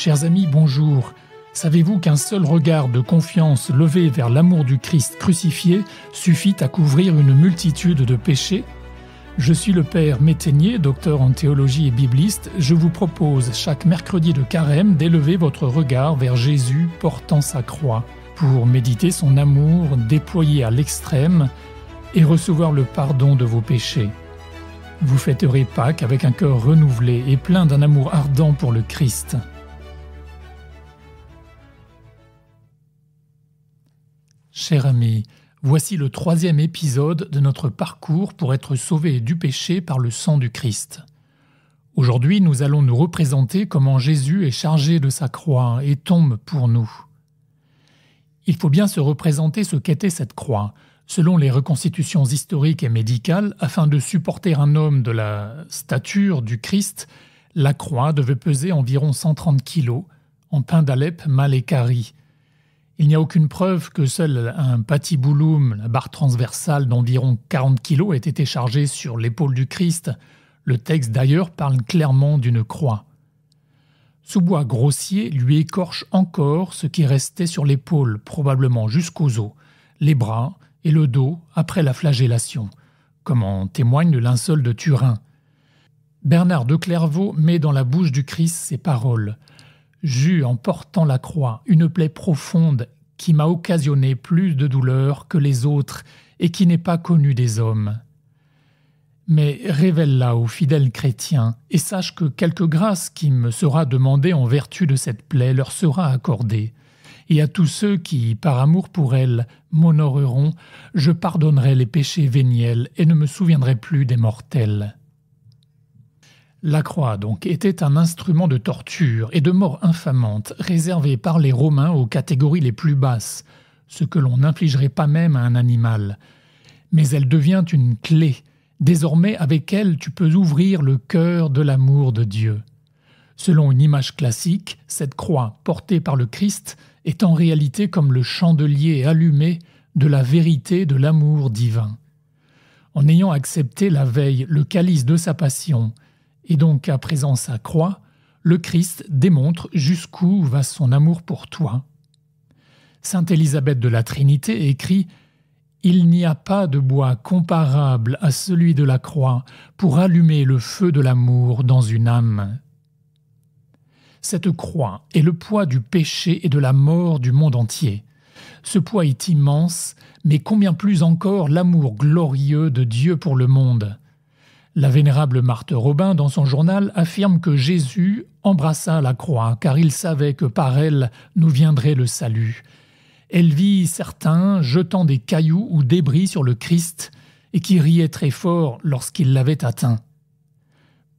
Chers amis, bonjour. Savez-vous qu'un seul regard de confiance levé vers l'amour du Christ crucifié suffit à couvrir une multitude de péchés ? Je suis le Père Métainier, docteur en théologie et bibliste. Je vous propose chaque mercredi de carême d'élever votre regard vers Jésus portant sa croix pour méditer son amour déployé à l'extrême et recevoir le pardon de vos péchés. Vous fêterez Pâques avec un cœur renouvelé et plein d'un amour ardent pour le Christ. Chers amis, voici le 3e épisode de notre parcours pour être sauvés du péché par le sang du Christ. Aujourd'hui, nous allons nous représenter comment Jésus est chargé de sa croix et tombe pour nous. Il faut bien se représenter ce qu'était cette croix, selon les reconstitutions historiques et médicales, afin de supporter un homme de la stature du Christ. La croix devait peser environ 130 kilos, en pain d'Alep mal équarri. Il n'y a aucune preuve que seul un patibouloum, la barre transversale d'environ 40 kilos, ait été chargé sur l'épaule du Christ. Le texte d'ailleurs parle clairement d'une croix. Ce bois grossier lui écorche encore ce qui restait sur l'épaule, probablement jusqu'aux os, les bras et le dos après la flagellation, comme en témoigne le linceul de Turin. Bernard de Clairvaux met dans la bouche du Christ ces paroles « J'eus en portant la croix une plaie profonde qui m'a occasionné plus de douleur que les autres et qui n'est pas connue des hommes. Mais révèle-la aux fidèles chrétiens et sache que quelque grâce qui me sera demandée en vertu de cette plaie leur sera accordée. Et à tous ceux qui, par amour pour elle, m'honoreront, je pardonnerai les péchés véniels et ne me souviendrai plus des mortels. » La croix, donc, était un instrument de torture et de mort infamante réservé par les Romains aux catégories les plus basses, ce que l'on n'infligerait pas même à un animal. Mais elle devient une clé. Désormais, avec elle, tu peux ouvrir le cœur de l'amour de Dieu. Selon une image classique, cette croix, portée par le Christ, est en réalité comme le chandelier allumé de la vérité de l'amour divin. En ayant accepté la veille le calice de sa passion, et donc à présent sa croix, le Christ démontre jusqu'où va son amour pour toi. Sainte Élisabeth de la Trinité écrit « Il n'y a pas de bois comparable à celui de la croix pour allumer le feu de l'amour dans une âme. » Cette croix est le poids du péché et de la mort du monde entier. Ce poids est immense, mais combien plus encore l'amour glorieux de Dieu pour le monde. La vénérable Marthe Robin, dans son journal, affirme que Jésus embrassa la croix, car il savait que par elle nous viendrait le salut. Elle vit certains jetant des cailloux ou débris sur le Christ et qui riaient très fort lorsqu'il l'avait atteint.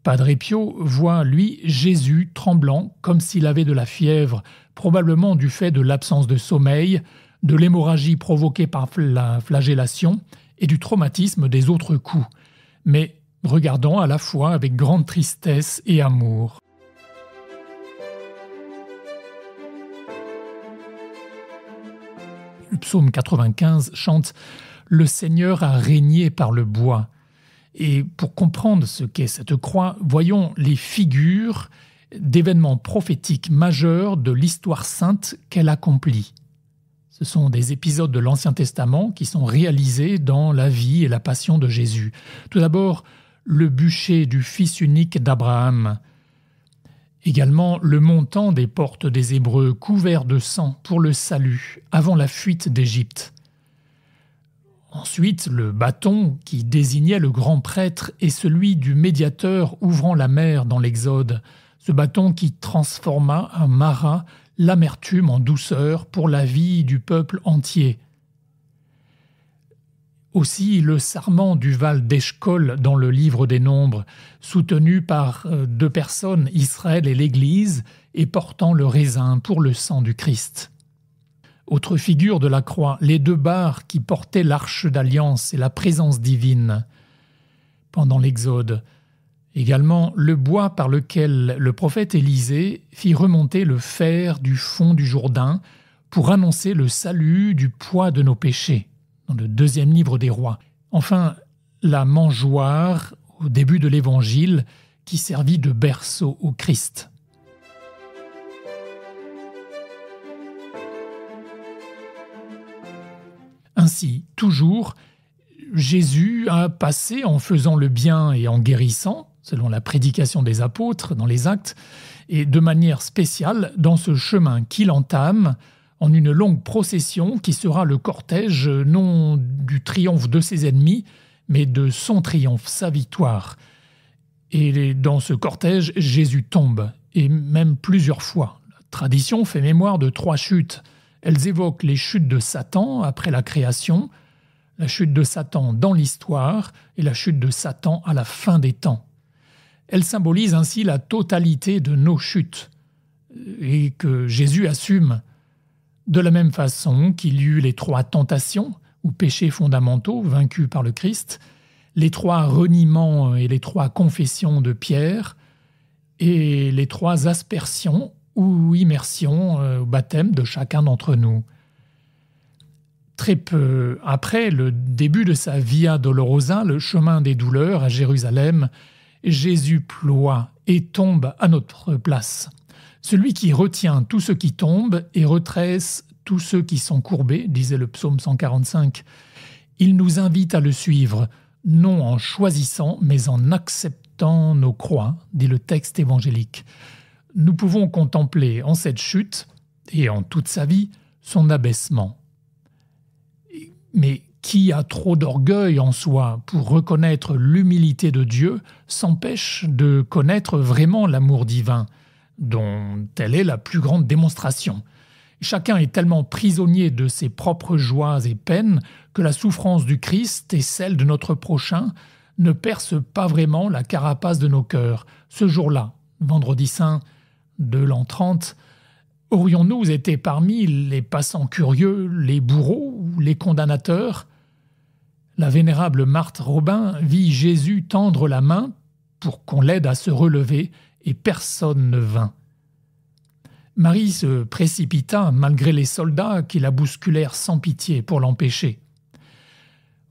Padre Pio voit, lui, Jésus tremblant comme s'il avait de la fièvre, probablement du fait de l'absence de sommeil, de l'hémorragie provoquée par la flagellation et du traumatisme des autres coups. Mais regardant à la fois avec grande tristesse et amour. Le psaume 95 chante « Le Seigneur a régné par le bois ». Et pour comprendre ce qu'est cette croix, voyons les figures d'événements prophétiques majeurs de l'histoire sainte qu'elle accomplit. Ce sont des épisodes de l'Ancien Testament qui sont réalisés dans la vie et la passion de Jésus. Tout d'abord, le bûcher du fils unique d'Abraham. Également, le montant des portes des Hébreux couverts de sang pour le salut avant la fuite d'Égypte. Ensuite, le bâton qui désignait le grand prêtre et celui du médiateur ouvrant la mer dans l'Exode. Ce bâton qui transforma en Mara l'amertume en douceur pour la vie du peuple entier. Aussi le sarment du Val d'Eshcol dans le livre des Nombres, soutenu par 2 personnes, Israël et l'Église, et portant le raisin pour le sang du Christ. Autre figure de la croix, les 2 barres qui portaient l'arche d'alliance et la présence divine pendant l'Exode. Également le bois par lequel le prophète Élisée fit remonter le fer du fond du Jourdain pour annoncer le salut du poids de nos péchés. Dans le 2e livre des Rois. Enfin, la mangeoire, au début de l'Évangile, qui servit de berceau au Christ. Ainsi, toujours, Jésus a passé en faisant le bien et en guérissant, selon la prédication des apôtres dans les Actes, et de manière spéciale dans ce chemin qu'il entame en une longue procession qui sera le cortège non du triomphe de ses ennemis, mais de son triomphe, sa victoire. Et dans ce cortège, Jésus tombe, et même plusieurs fois. La tradition fait mémoire de 3 chutes. Elles évoquent les chutes de Satan après la création, la chute de Satan dans l'histoire et la chute de Satan à la fin des temps. Elles symbolisent ainsi la totalité de nos chutes et que Jésus assume. De la même façon qu'il y eut les 3 tentations ou péchés fondamentaux vaincus par le Christ, les 3 reniements et les 3 confessions de Pierre et les 3 aspersions ou immersions au baptême de chacun d'entre nous. Très peu après le début de sa Via Dolorosa, le chemin des douleurs à Jérusalem, Jésus ploie et tombe à notre place. Celui qui retient tous ceux qui tombent et retresse tous ceux qui sont courbés, disait le psaume 145. Il nous invite à le suivre, non en choisissant, mais en acceptant nos croix, dit le texte évangélique. Nous pouvons contempler en cette chute, et en toute sa vie, son abaissement. Mais qui a trop d'orgueil en soi pour reconnaître l'humilité de Dieu s'empêche de connaître vraiment l'amour divin, dont telle est la plus grande démonstration. Chacun est tellement prisonnier de ses propres joies et peines que la souffrance du Christ et celle de notre prochain ne percent pas vraiment la carapace de nos cœurs. Ce jour-là, vendredi saint de l'an 30, aurions-nous été parmi les passants curieux, les bourreaux ou les condamnateurs ? La vénérable Marthe Robin vit Jésus tendre la main pour qu'on l'aide à se relever et personne ne vint. Marie se précipita malgré les soldats qui la bousculèrent sans pitié pour l'empêcher.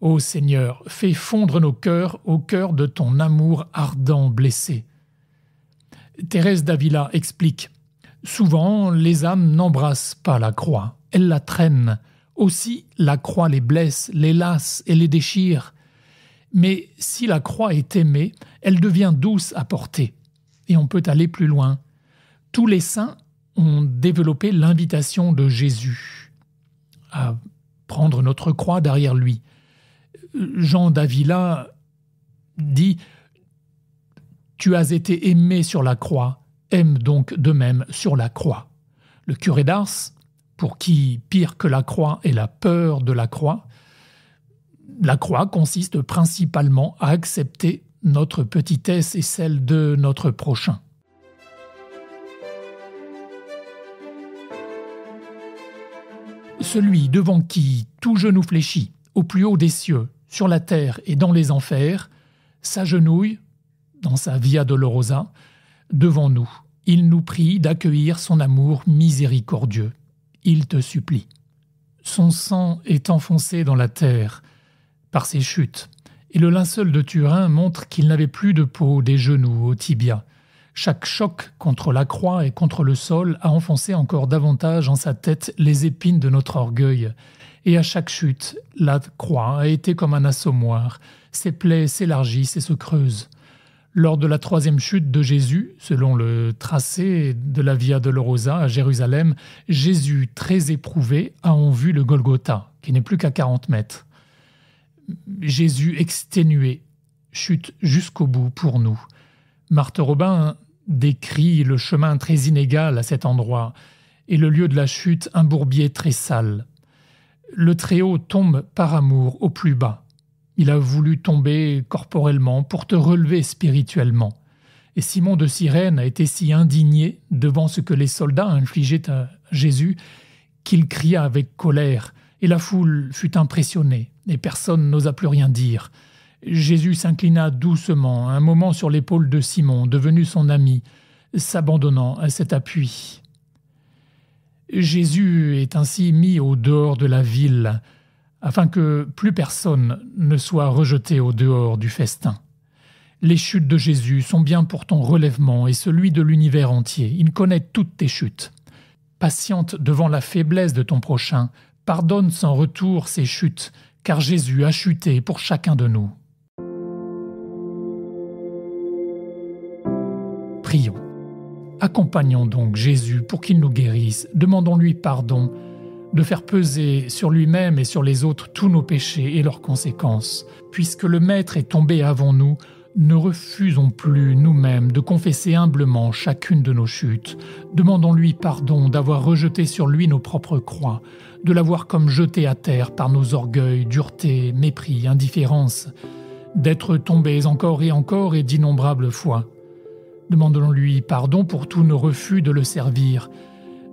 Ô Seigneur, fais fondre nos cœurs au cœur de ton amour ardent blessé. Thérèse d'Avila explique « Souvent, les âmes n'embrassent pas la croix, elles la traînent. Aussi, la croix les blesse, les lasse et les déchire. Mais si la croix est aimée, elle devient douce à porter. Et on peut aller plus loin. Tous les saints ont développé l'invitation de Jésus à prendre notre croix derrière lui. Jean d'Avila dit « Tu as été aimé sur la croix, aime donc de même sur la croix. » Le curé d'Ars, pour qui pire que la croix est la peur de la croix consiste principalement à accepter notre petitesse et celle de notre prochain. Celui devant qui tout genou fléchit, au plus haut des cieux, sur la terre et dans les enfers, s'agenouille, dans sa Via Dolorosa, devant nous. Il nous prie d'accueillir son amour miséricordieux. Il te supplie. Son sang est enfoncé dans la terre par ses chutes, et le linceul de Turin montre qu'il n'avait plus de peau des genoux au tibia. Chaque choc contre la croix et contre le sol a enfoncé encore davantage en sa tête les épines de notre orgueil. Et à chaque chute, la croix a été comme un assommoir. Ses plaies s'élargissent et se creusent. Lors de la 3e chute de Jésus, selon le tracé de la Via Dolorosa à Jérusalem, Jésus, très éprouvé, a en vue le Golgotha, qui n'est plus qu'à 40 mètres. Jésus exténué chute jusqu'au bout pour nous. Marthe Robin décrit le chemin très inégal à cet endroit et le lieu de la chute un bourbier très sale. Le Très-Haut tombe par amour au plus bas. Il a voulu tomber corporellement pour te relever spirituellement. Et Simon de Cyrène a été si indigné devant ce que les soldats infligeaient à Jésus qu'il cria avec colère, et la foule fut impressionnée, et personne n'osa plus rien dire. Jésus s'inclina doucement, un moment sur l'épaule de Simon, devenu son ami, s'abandonnant à cet appui. Jésus est ainsi mis au dehors de la ville, afin que plus personne ne soit rejeté au dehors du festin. Les chutes de Jésus sont bien pour ton relèvement et celui de l'univers entier. Il connaît toutes tes chutes. Patiente devant la faiblesse de ton prochain, pardonne sans retour ces chutes, car Jésus a chuté pour chacun de nous. Prions. Accompagnons donc Jésus pour qu'il nous guérisse, demandons-lui pardon, de faire peser sur lui-même et sur les autres tous nos péchés et leurs conséquences. Puisque le Maître est tombé avant nous, ne refusons plus nous-mêmes de confesser humblement chacune de nos chutes. Demandons-lui pardon d'avoir rejeté sur lui nos propres croix, de l'avoir comme jeté à terre par nos orgueils, dureté, mépris, indifférence, d'être tombés encore et d'innombrables fois. Demandons-lui pardon pour tous nos refus de le servir.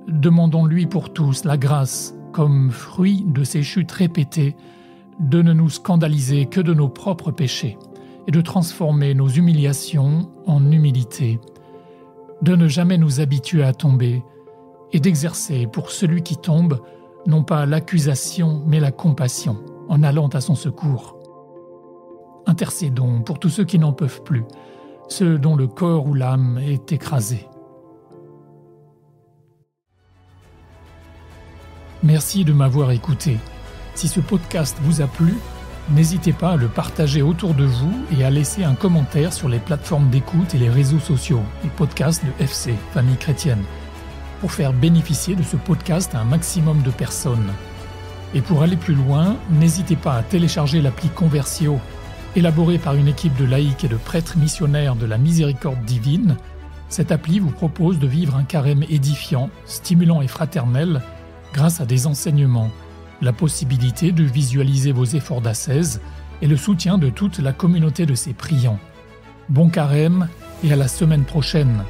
Demandons-lui pour tous la grâce, comme fruit de ces chutes répétées, de ne nous scandaliser que de nos propres péchés et de transformer nos humiliations en humilité, de ne jamais nous habituer à tomber et d'exercer pour celui qui tombe non pas l'accusation mais la compassion en allant à son secours. Intercédons pour tous ceux qui n'en peuvent plus, ceux dont le corps ou l'âme est écrasé. Merci de m'avoir écouté. Si ce podcast vous a plu, n'hésitez pas à le partager autour de vous et à laisser un commentaire sur les plateformes d'écoute et les réseaux sociaux, les podcasts de FC, Famille Chrétienne, pour faire bénéficier de ce podcast à un maximum de personnes. Et pour aller plus loin, n'hésitez pas à télécharger l'appli Conversio, élaborée par une équipe de laïcs et de prêtres missionnaires de la Miséricorde divine. Cette appli vous propose de vivre un carême édifiant, stimulant et fraternel, grâce à des enseignements, la possibilité de visualiser vos efforts d'ascèse et le soutien de toute la communauté de ces priants. Bon carême et à la semaine prochaine.